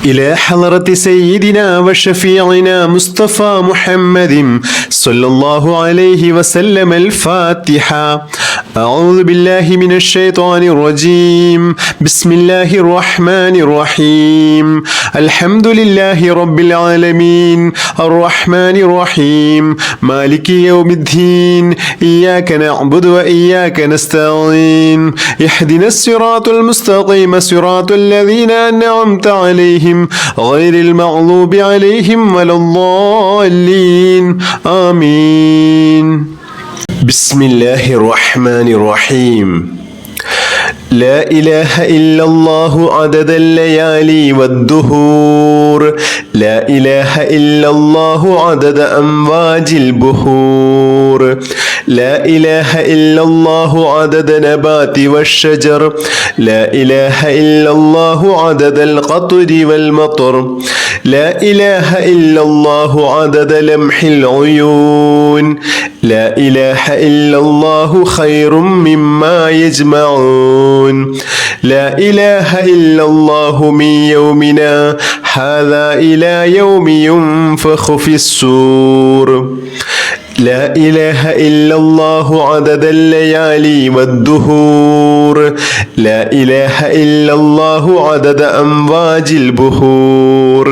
إلى حضرة سيدنا وشفيعنا مصطفى محمد صلى الله عليه وسلم الفاتحة. أعوذ بالله من الشيطان الرجيم. بسم الله الرحمن الرحيم. الحمد لله رب العالمين الرحمن الرحيم مالك يوم الدين إياك نعبد وإياك نستعين اهدنا الصراط المستقيم صراط الذين أنعمت عليهم غير المغضوب عليهم ولا الضالين آمين. بسم الله الرحمن الرحيم. لا إله إلا الله عدد الليالي والدهور. لا إله إلا الله عدد أمواج البحور. لا إله إلا الله عدد نبات والشجر. لا إله إلا الله عدد القطر والمطر. لا إله إلا الله عدد لمح العيون. لا إله إلا الله خير مما يجمعون. لا إله إلا الله من يومنا هذا إلى يوم ينفخ في الصور. لا إله إلا الله عدد الليالي والدهور. لا إله إلا الله عدد أمواج البحور.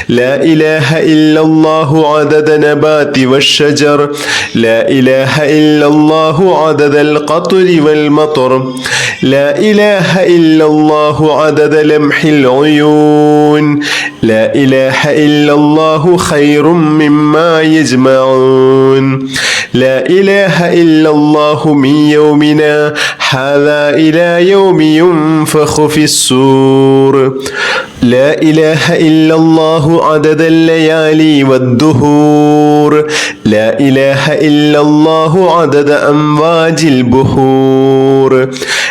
لا إله إلا الله عدد نبات والشجر. لا إله إلا الله عدد القطر والمطر. لا إله إلا الله عدد لمح العيون. لا إله إلا الله خير مما يجمعون. لا إله إلا الله من يومنا هذا إلى يوم ينفخ في الصور. لا إله إلا الله عدد الليالي والدهور. لا إله إلا الله عدد أمواج البحور.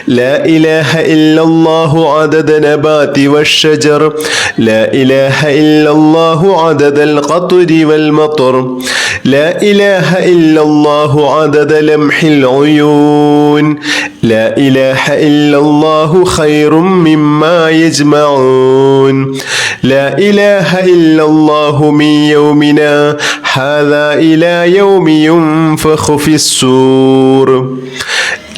لا إله إلا الله عدد نبات والشجر. لا إله إلا الله عدد القطر والمطر. لا إله إلا الله عدد لمح العيون. لا إله إلا الله خير مما يجمعون. لا إله إلا الله من يومنا هذا إلى يوم ينفخ في الصور.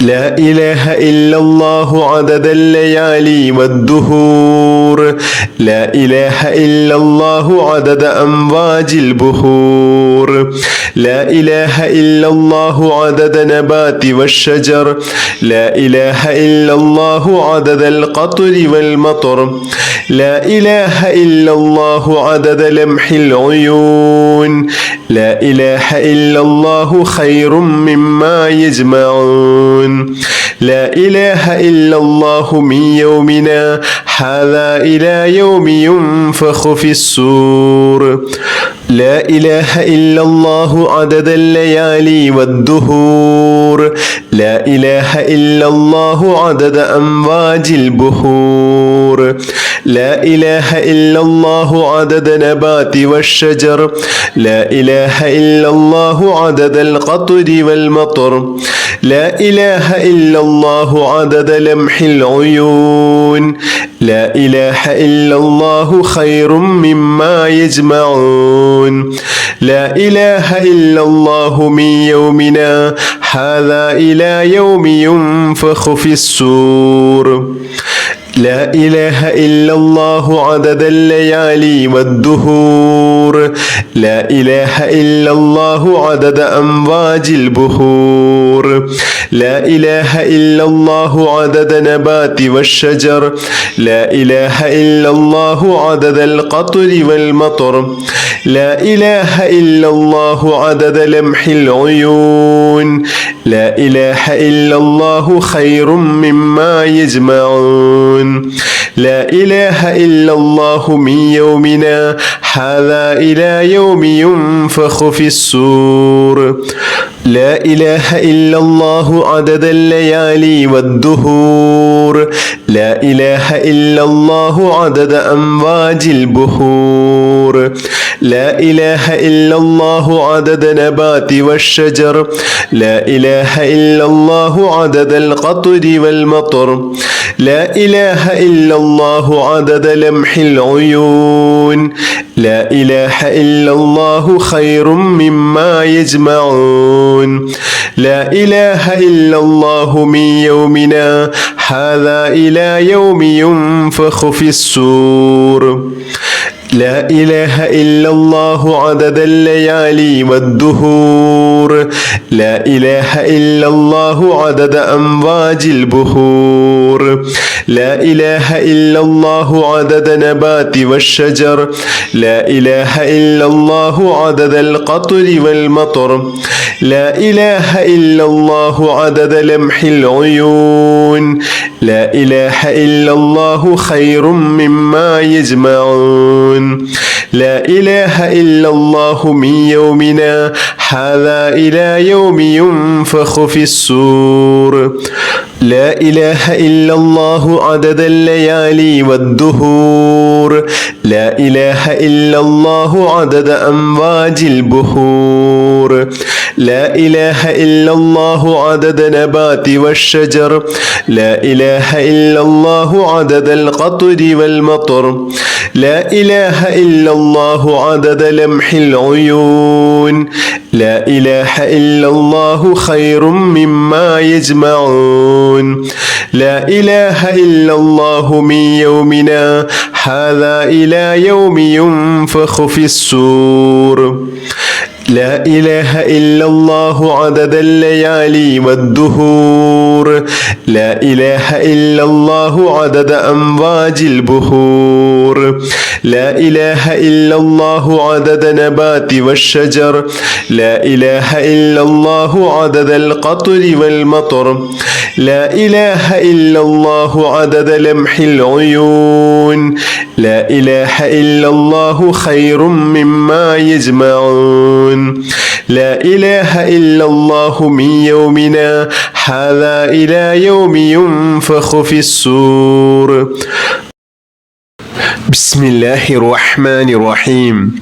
لا إله إلا الله عدد الليالي والدهور. لا إله إلا الله عدد أمواج البحور. لا إله إلا الله عدد نبات والشجر. لا إله إلا الله عدد القطر والمطر. لا إله إلا الله عدد لمح العيون. لا إله إلا الله خير مما يجمعون. لا إله إلا الله من يومنا هذا إلى يوم ينفخ في الصور. لا إله إلا الله عدد الليالي والدهور. لا إله إلا الله عدد أمواج البحور. لا إله إلا الله عدد نبات والشجر. لا إله إلا الله عدد القطر والمطر. لا إله إلا الله عدد لمح العيون. لا إله إلا الله خير مما يجمعون. لا إله إلا الله من يومنا هذا إلى يوم ينفخ في الصور. لا إله إلا الله عدد الليالي والدهور. لا إله إلا الله عدد أمواج البحور. لا إله إلا الله عدد نبات والشجر. لا إله إلا الله عدد القطر والمطر. لا إله إلا الله عدد لمح العيون. لا إله إلا الله خير مما يجمعون. لا إله إلا الله من يومنا هذا إلى يوم ينفخ في الصور. لا إله إلا الله عدد الليالي والدهور لا إله إلا الله عدد أمواج البحور لا إله إلا الله عدد نبات والشجر لا إله إلا الله عدد القطر والمطر لا إله إلا الله عدد لمح العيون لا إله إلا الله خير مما يجمعون لا إله إلا الله من يومنا هذا إلى يوم ينفخ في الصور لا إله إلا الله عدد الليالي والدهور لا إله إلا الله عدد أمواج البحور لا إله إلا الله عدد نبات والشجر لا إله إلا الله عدد القطر والمطر لا إله إلا الله عدد لمح العيون لا إله إلا الله خير مما يجمعون لا إله إلا الله من يومنا هذا إلى يوم ينفخ في الصور لا إله إلا الله عدد الليالي والدهور لا إله إلا الله عدد أمواج البحور لا إله إلا الله عدد نبات والشجر لا إله إلا الله عدد القطر والمطر لا إله إلا الله عدد لمح العيون لا إله إلا الله خير مما يجمعون لا إله إلا الله من يومنا هذا إلى يوم ينفخ في الصور لا إله إلا الله عدد الليالي والدهور لا إله إلا الله عدد أمواج البحور لا إله إلا الله عدد نبات والشجر لا إله إلا الله عدد القطر والمطر لا إله إلا الله عدد لمح العيون لا إله إلا الله خير مما يجمعون لا إله إلا الله من يومنا هذا إلى يوم ينفخ في الصور بسم الله الرحمن الرحيم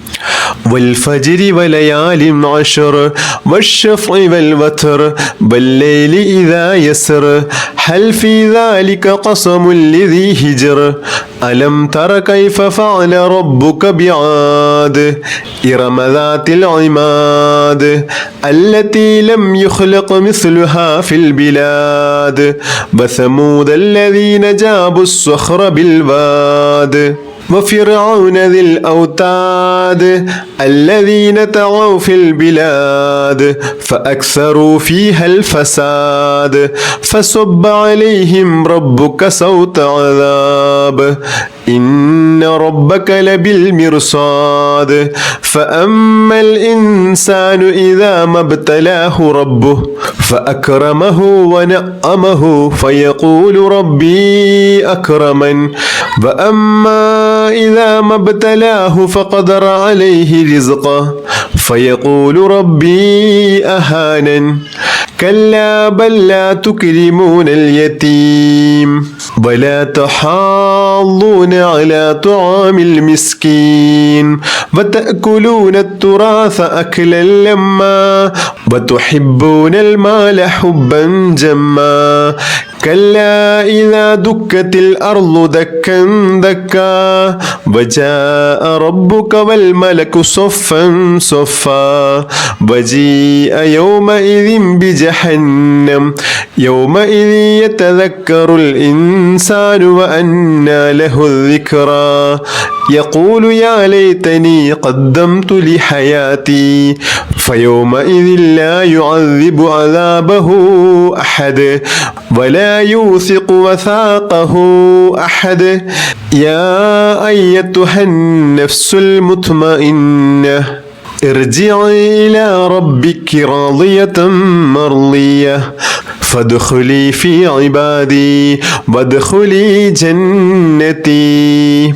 والفجر وليال عشر والشفع والوتر والليل إذا يسر هل في ذلك قسم لذي هجر ألم تر كيف فعل ربك بعاد إرم ذات العماد التي لم يخلق مثلها في البلاد وثمود الذين جابوا الصخر بالواد وفرعون ذي الأوتاد الذين طغوا في البلاد فأكثروا فيها الفساد فصب عليهم ربك صوت عذاب إن ربك لبالمرصاد فأما الإنسان إذا ما ابتلاه ربه فأكرمه ونعمه فيقول ربي أكرمن وأما إذا ما ابتلاه فقدر عليه رزقه فيقول ربي أهانن كلا بل لا تكرمون اليتيم ولا تحاضون على طعام المسكين وتأكلون التراث أكلا لما وتحبون المال حبا جما كلا إذا دكت الأرض دكا دكا وجاء ربك والملك صفا صفا وجيء يومئذ بجهنم يومئذ يتذكر الإنسان وأنى له الذكرى يقول يا ليتني قدمت لحياتي فيومئذ لا يعذب عذابه أحد ولا يوثق وثاقه أحد يا أيتها النفس المطمئنة ارجعي إلى ربك راضية مرضية فادخلي في عبادي وادخلي جنتي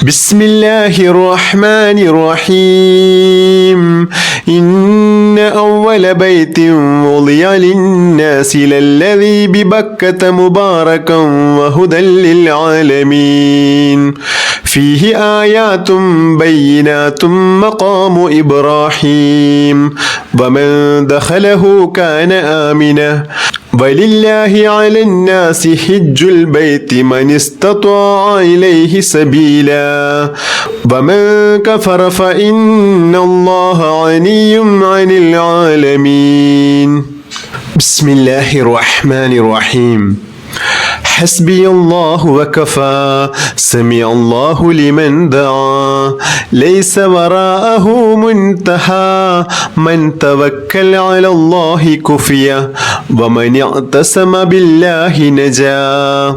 بسم الله الرحمن الرحيم إن أول بيت وضع للناس للذي ببكة مباركا وهدى للعالمين فيه آيات بينات مقام إبراهيم ومن دخله كان آمنا ولله على الناس حج البيت من استطاع إليه سبيلا ومن كفر فإن الله غني عن العالمين بسم الله الرحمن الرحيم حسبي الله وكفى سمع الله لمن دعا ليس وراءه منتهى من توكل على الله كفيا ومن اعتصم بالله نجا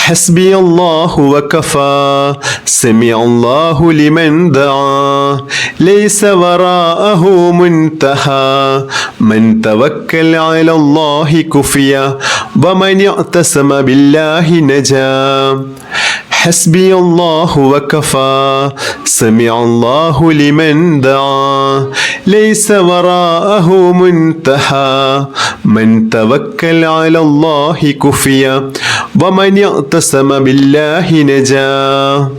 حسبي الله وكفى سمع الله لمن دعا ليس وراءه منتهى من توكل على الله كفيا ومن اعتصم بالله نجا حسبي الله وكفى سمع الله لمن دعا ليس وراءه منتهى من توكل على الله كفيا ومن اعتصم بالله نجا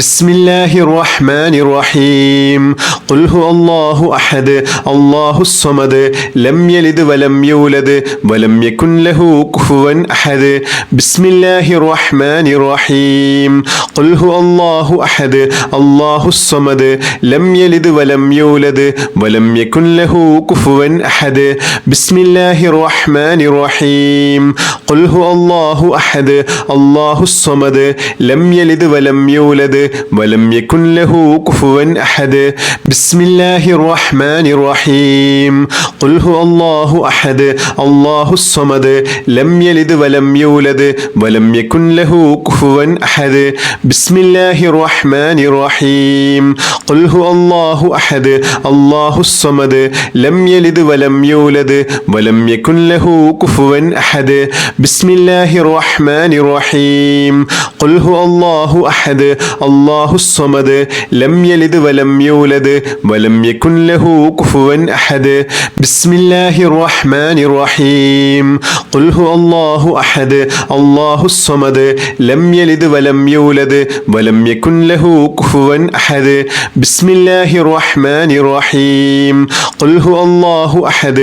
بسم الله الرحمن الرحيم قل هو الله أحد الله الصمد لم يلد ولم يولد ولم يكن له كفوا أحد بسم الله الرحمن الرحيم قل هو الله أحد الله الصمد لم يلد ولم يولد ولم يكن له كفوا أحد بسم الله الرحمن الرحيم قل هو الله أحد الله الصمد لم يلد ولم يولد ولم يكن له كفوا أحد بسم الله الرحمن الرحيم قل هو الله أحد الله الصمد لم يلد ولم يولد ولم يكن له كفوا أحد بسم الله الرحمن الرحيم قل هو الله أحد الله الصمد لم يلد ولم يولد ولم يكن له كفوا أحد بسم الله الرحمن الرحيم قل هو الله أحد الله الصمد لم يلد ولم يولد ولم يكن له كفوا أحد بسم الله الرحمن الرحيم قل هو الله أحد الله الصمد لم يلد ولم يولد ولم يكن له كفوا أحد بسم الله الرحمن الرحيم قل هو الله أحد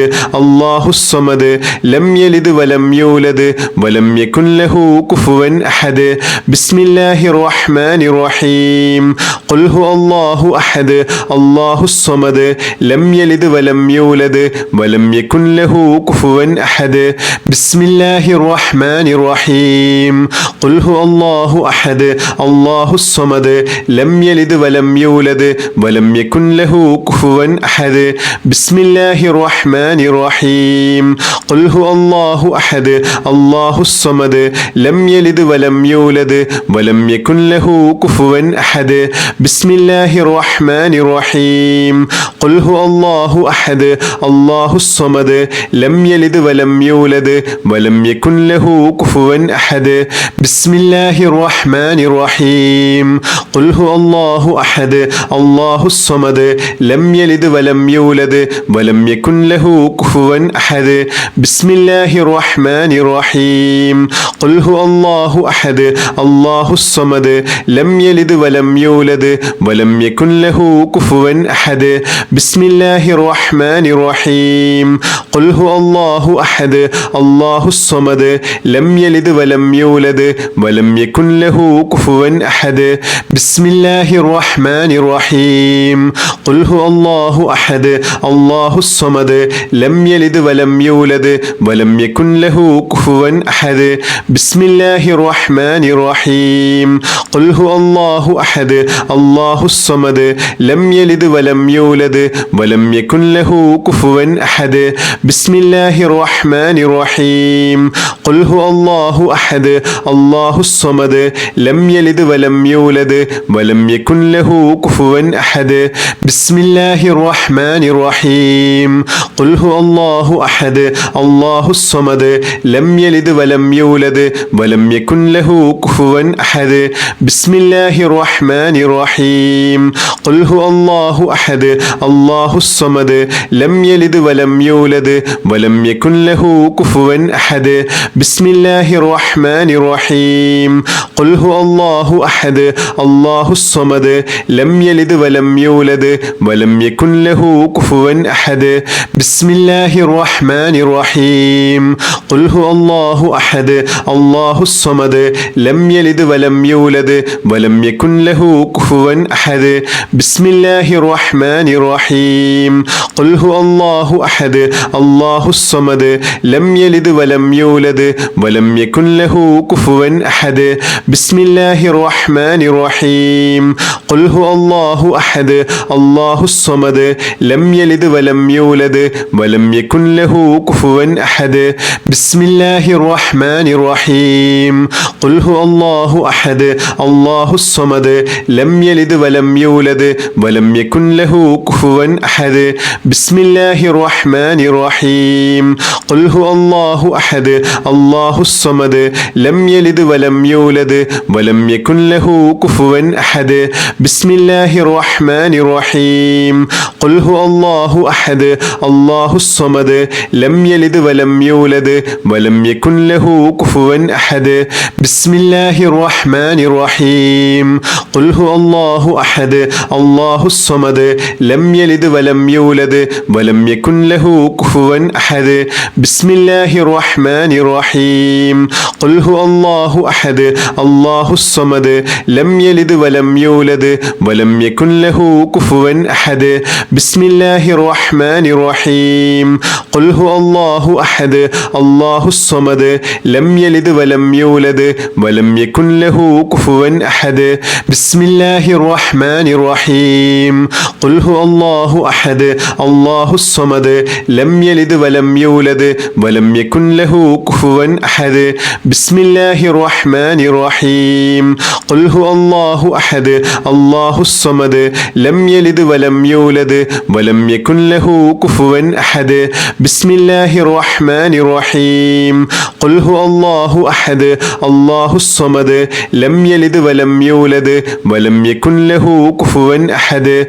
الله الصمد لم يلد ولم يولد ولم يكن له كفوا أحد بسم الله الرحمن الرحيم قل هو الله أحد الله الصمد لم يلد ولم يولد ولم يكن له كفوا أحد بسم الله الرحمن الرحيم قل هو الله أحد الله الصمد لم يلد ولم يولد ولم يكن له كفوا أحد بسم الله الرحمن الرحيم قل هو الله أحد الله الصمد لم يلد ولم يولد ولم يكن له كفوا أحد بسم الله الرحمن الرحيم قل هو الله أحد الله الصمد لم يلد ولم يولد ولم يكن له كفوا أحد بسم الله الرحمن الرحيم قل هو الله أحد الله الصمد لم يلد ولم يولد ولم يكن له كفوا أحد بسم الله الرحمن الرحيم قل هو الله أحد الله الصمد لم يلد ولم يولد ولم يكن له كفوا أحد بسم الله الرحمن الرحيم قل هو الله أحد الله الصمد لم يلد ولم يولد ولم يكن له كفوا أحد بسم الله الرحمن الرحيم قل هو الله أحد الله الصمد لم يلد ولم يولد ولم يكن له كفوا أحد بسم الله الرحمن الرحيم قل هو الله أحد الله الصمد لم يلد ولم يولد ولم يكن له كفوا أحد بسم الله الرحمن الرحيم قل هو الله أحد الله الصمد لم يلد ولم يولد ولم يكن له كفوا أحد بسم الله الرحمن الرحيم قل هو الله أحد الله الصمد لم يلد ولم يولد ولم يكن له كفوا أحد بسم الله الرحمن الرحيم الرحيم قل هو الله أحد الله الصمد لم يلد ولم يولد ولم يكن له كفوا أحد بسم الله الرحمن الرحيم قل هو الله أحد الله الصمد لم يلد ولم يولد ولم يكن له كفوا أحد بسم الله الرحمن الرحيم قل هو الله أحد الله الصمد لم يلد ولم يولد ولم يكن له كفوا أحد بسم الله الرحمن الرحيم قل هو الله أحد الله الصمد لم يلد ولم يولد ولم يكن له كفوا أحد بسم الله الرحمن الرحيم قل هو الله أحد الله الصمد لم يلد ولم يولد ولم يكن له كفوا أحد بسم الله الرحمن الرحيم قل هو الله أحد الله الصمد لم يلد ولم يولد ولم يكن له كفوا أحد بسم الله الرحمن الرحيم قل هو الله أحد الله الصمد لم يلد ولم يولد ولم يكن له كفوا أحد بسم الله الرحمن الرحيم قل هو الله أحد الله الصمد لم يلد ولم يولد ولم يكن له كفوا أحد بسم الله الرحمن الرحيم قل هو الله أحد الله الصمد لم يلد ولم يولد ولم يكن له كفوا أحد بسم الله الرحمن الرحيم قل هو الله أحد الله الصمد لم يلد ولم يولد ولم يكن له كفوا أحد بسم الله الرحمن الرحيم قل هو الله أحد الله الصمد لم يلد ولم يولد ولم يكن له كفوا أحد بسم الله الرحمن الرحيم قل هو الله أحد الله الصمد لم يلد ولم يولد ولم يكن له كفوا أحد بسم الله الرحمن الرحيم قل هو الله أحد الله الصمد لم يلد ولم يولد ولم يكن له كفوا أحد بسم الله الرحمن الرحيم قل هو الله أحد الله الصمد لم يلد ولم يولد ولم يكن له كفوا أحد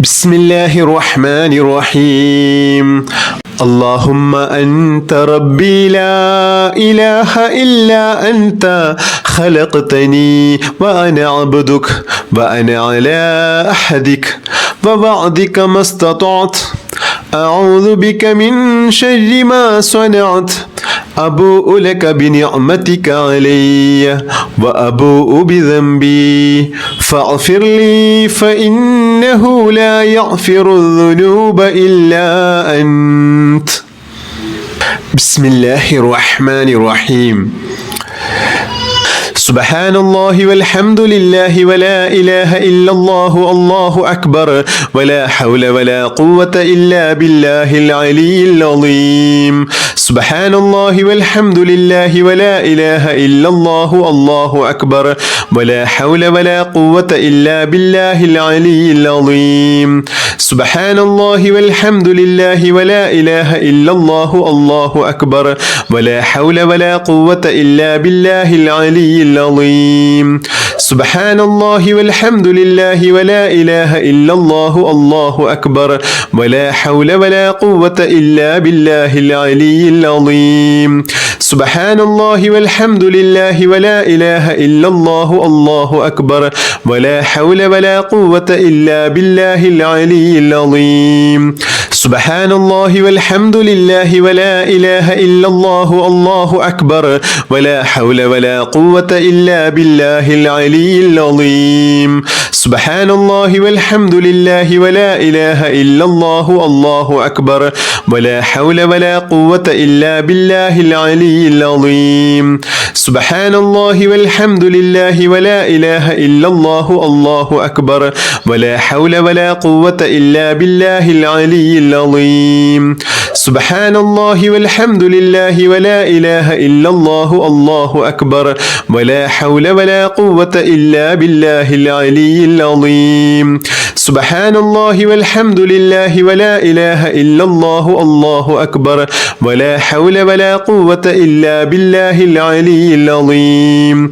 بسم الله الرحمن الرحيم اللهم أنت ربي لا إله إلا أنت خلقتني وأنا عبدك وأنا على أحدك ووعدك ما استطعت أعوذ بك من شر ما صنعت أبوء لك بنعمتك علي وأبوء بذنبي فاغفر لي فإنه لا يغفر الذنوب إلا أنت بسم الله الرحمن الرحيم سبحان الله والحمد لله ولا إله إلا الله الله أكبر ولا حول ولا قوة إلا بالله العلي العظيم سبحان الله والحمد لله ولا إله إلا الله الله أكبر ولا حول ولا قوة إلا بالله العلي العظيم سبحان الله والحمد لله ولا إله إلا الله الله أكبر ولا حول ولا قوة إلا بالله العلي العظيم سبحان الله والحمد لله ولا إله إلا الله الله أكبر ولا حول ولا قوة إلا بالله العلي العظيم سبحان الله والحمد لله ولا إله إلا الله الله أكبر ولا حول ولا قوة إلا بالله العلي العظيم سبحان الله والحمد لله ولا إله إلا الله الله أكبر ولا حول ولا قوة إلا بالله العلي العظيم سبحان الله والحمد لله ولا إله إلا الله الله أكبر ولا حول ولا قوة إلا بالله العلي العظيم سبحان الله والحمد لله ولا إله إلا الله الله أكبر ولا حول ولا قوة إلا بالله العلي العظيم سبحان الله والحمد لله ولا إله إلا الله الله أكبر ولا حول ولا قوة إلا بالله العلي العظيم سبحان الله والحمد لله ولا إله إلا الله الله أكبر ولا حول ولا قوة إلا بالله العلي العظيم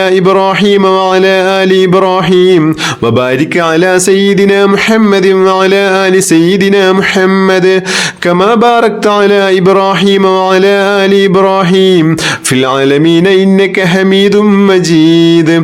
على إبراهيم وعلى آل إبراهيم وبارك على سيدنا محمد وعلى آل سيدنا محمد كما باركت على إبراهيم وعلى آل إبراهيم في العالمين إنك حميد مجيد.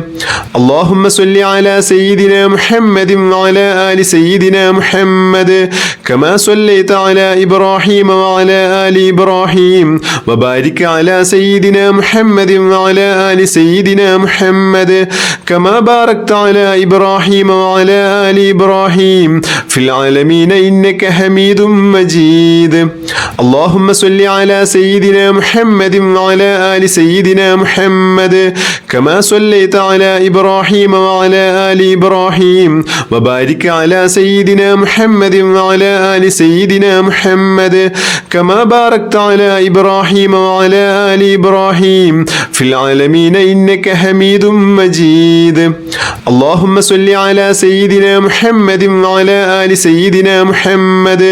اللهم صل على سيدنا محمد وعلى آل سيدنا محمد كما صليت على إبراهيم وعلى آل إبراهيم وبارك على سيدنا محمد وعلى آل سيدنا محمد كما باركت على إبراهيم وعلى آل إبراهيم في العالمين إنك حميد مجيد. اللهم صل على سيدنا محمد وعلى آل سيدنا محمد كما صليت على إبراهيم وعلى آل إبراهيم وبارك على سيدنا محمد وعلى آل سيدنا محمد كما باركت على إبراهيم وعلى آل إبراهيم في العالمين إنك حميد مجيد. اللهم صل على سيدنا محمد وعلى آل سيدنا محمد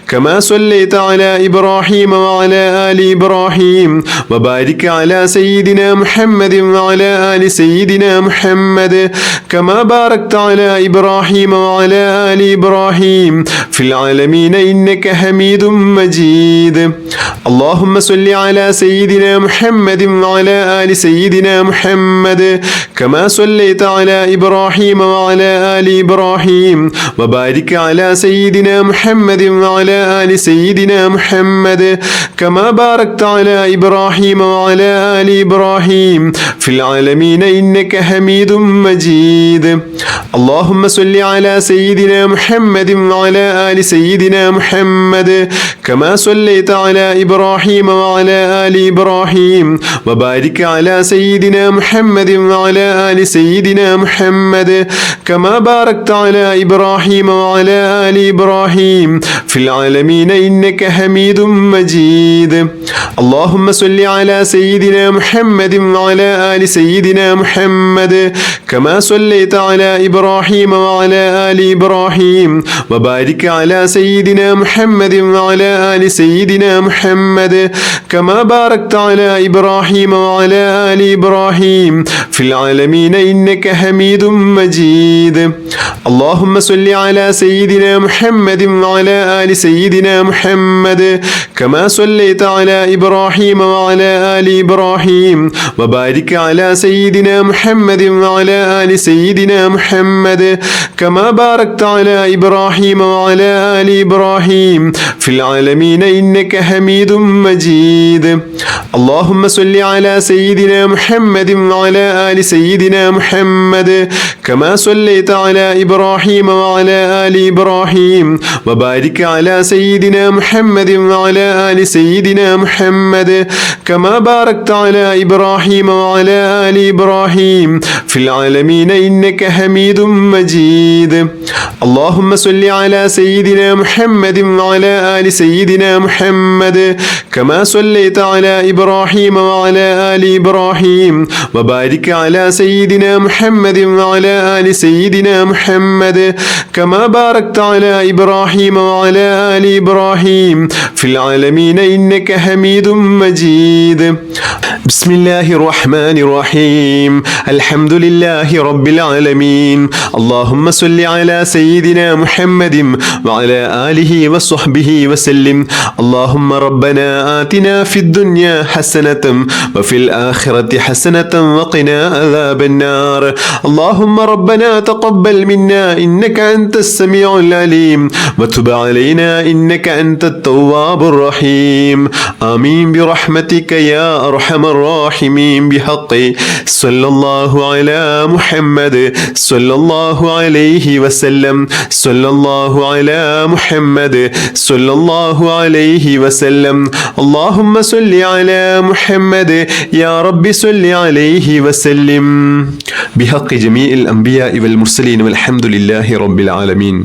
كما صليت على إبراهيم وعلى آل إبراهيم وبارك على سيدنا محمد وعلى آل سيدنا محمد كما باركت على إبراهيم وعلى آل إبراهيم في العالمين إنك حميد مجيد. اللهم صل على سيدنا محمد وعلى آل سيدنا محمد كما صليت على إبراهيم وعلى آل إبراهيم وبارك على سيدنا محمد وعلى آل سيدنا محمد كما باركت على إبراهيم وعلى آل إبراهيم في العالمين إنك حميد مجيد. اللهم صل على سيدنا محمد وعلى آل سيدنا محمد كما صليت على إبراهيم وعلى آل إبراهيم وبارك على سيدنا محمد وعلى آل سيدنا محمد كما باركت على إبراهيم وعلى آل إبراهيم في العالمين إنك حميد مجيد. اللهم صل على سيدنا محمد وعلى آل سيدنا محمد كما صليت على إبراهيم وعلى آل إبراهيم وبارك على سيدنا محمد وعلى آل سيدنا محمد كما باركت على إبراهيم وعلى آل إبراهيم في العالمين إنك حميد مجيد. اللهم صل على سيدنا محمد وعلى آل سيدنا محمد كما صليت على إبراهيم وعلى آل إبراهيم وبارك على سيدنا محمد وعلى آل سيدنا محمد كما باركت على إبراهيم وعلى آل إبراهيم في العالمين إنك حميد مجيد. اللهم صل على سيدنا محمد وعلى آل سيدنا محمد كما صليت على إبراهيم وعلى آل إبراهيم وبارك على سيدنا محمد وعلى آل سيدنا محمد كما باركت على إبراهيم وعلى آل إبراهيم في العالمين إنك حميد مجيد. اللهم صل على سيدنا محمد وعلى آل سيدنا محمد كما صليت على إبراهيم وعلى آل إبراهيم وبارك على سيدنا محمد وعلى آل سيدنا محمد كما باركت على إبراهيم وعلى آل إبراهيم في العالمين إنك حميد مجيد. بسم الله الرحمن الرحيم. الحمد لله رب العالمين. اللهم صل على سيدنا محمد وعلى آله وصحبه وسلم. اللهم ربنا آتنا في الدنيا حسنة وفي الآخرة حسنة وقنا عذاب النار. اللهم ربنا تقبل منا إنك أنت السميع العليم وتب علينا إنك أنت التواب الرحيم. آمين برحمتك يا أرحم الراحمين بحق صلى الله على محمد صلى الله عليه وسلم. صلى الله على محمد صلى الله عليه وسلم. اللهم صل على محمد يا رب صل عليه وسلم بحق جميع الأنبياء والمرسلين والحمد لله رب العالمين.